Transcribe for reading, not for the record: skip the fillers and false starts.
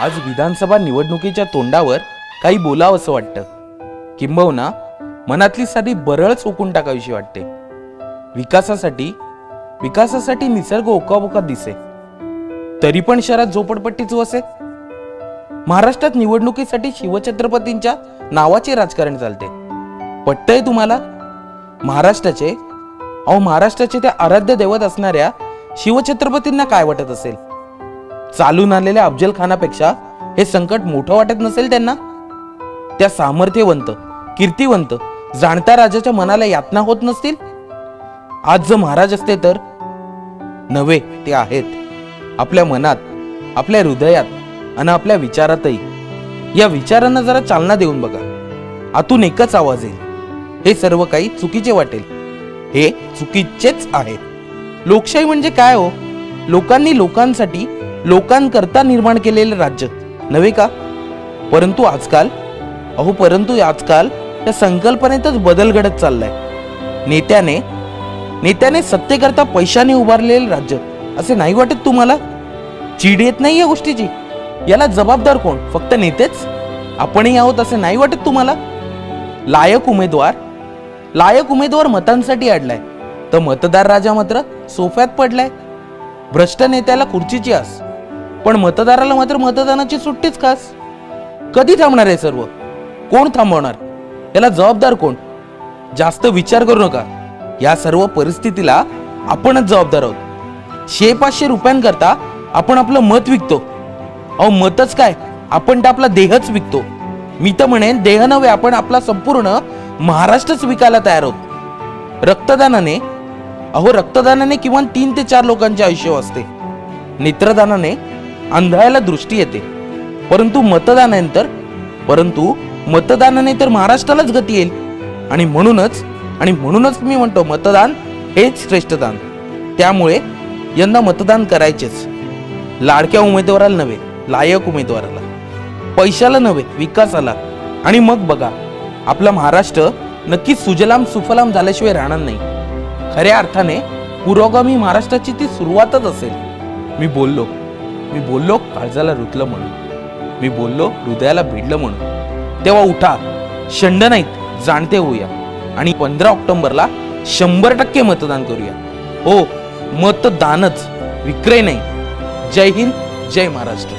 आज विधानसभा निवडणुकीच्या तोंडावर काही बोलावंसं वाटतं, किंबहुना मनातली साधी बरळच ओकून टाकावीशी वाटते. विकासासाठी निसर्ग ओकाबोका दिसे, तरी पण शहरात झोपडपट्टीच वसे. महाराष्ट्रात निवडणुकीसाठी शिवछत्रपतींच्या नावाचे राजकारण चालते. पटतंय तुम्हाला? महाराष्ट्राचे त्या आराध्य दैवत असणाऱ्या शिवछत्रपतींना काय वाटत असेल? चालून आलेल्या अफजल खानापेक्षा हे संकट मोठं वाटत नसेल त्यांना? त्या सामर्थ्यवंत, कीर्तिवंत, जाणत्या राजाच्या मनाला यातना होत नसतील? आज जर महाराज असते तर नव्हे, ते आहेत आपल्या मनात, आपल्या हृदयात आणि आपल्या विचारातही. या विचारांना जरा चालना देऊन बघा. आतून एकच आवाज येईल, हे सर्व काही चुकीचे वाटेल. हे चुकीचेच आहे. लोकशाही म्हणजे काय हो? लोकांनी लोकांसाठी, लोकांकरता निर्माण केलेले राज्य नव्हे का? परंतु आजकाल त्या संकल्पनेतच बदल घडत चाललाय. नेत्याने सत्तेकरता पैशाने उभारलेले राज्य असे नाही वाटत तुम्हाला? चीड येत नाही या गोष्टीची? याला जबाबदार कोण? फक्त नेतेच? आपणही आहोत असे नाही वाटत तुम्हाला? लायक उमेदवार मतांसाठी अडलाय, तर मतदार राजा मात्र सोफ्यात पडलाय. भ्रष्ट नेत्याला खुर्चीची आस, पण मतदाराला मात्र मतदानाची सुट्टीच खास. कधी थांबणार आहे सर्व? कोण थांबवणार? याला जबाबदार कोण? जास्त विचार करू नका. या सर्व परिस्थितीला आपणच जबाबदार आहोत. 500 रुपयांकरता आपण आपलं मत विकतो. मतच काय, आपण तर आपला देहच विकतो. मी तर म्हणेन देह नव्हे, आपण आपला संपूर्ण महाराष्ट्रच विकायला तयार आहोत. रक्तदानाने किमान 3 ते 4 लोकांचे आयुष्य वाचते. नेत्रदानाने आंधळ्याला दृष्टी येते. परंतु मतदानाने तर महाराष्ट्रालाच गती येईल. आणि म्हणूनच मी म्हणतो, मतदान हेच श्रेष्ठ दान. त्यामुळे यंदा मतदान करायचेच. लाडक्या उमेदवाराला नव्हे, लायक उमेदवाराला. पैशाला नव्हे, विकासाला. आणि मग बघा, आपला महाराष्ट्र नक्कीच सुजलाम सुफलाम झाल्याशिवाय राहणार नाही. खऱ्या अर्थाने पुरोगामी महाराष्ट्राची ती सुरुवातच असेल. मी बोललो काळजाला रुतलं म्हणून. मी बोललो हृदयाला भिडलं म्हणून. तेव्हा उठा, शंड नाहीत, जाणते होऊया. आणि 15 ऑक्टोबरला 100% मतदान करूया. हो, मतदानच, विक्रय नाही. जय हिंद, जय महाराष्ट्र.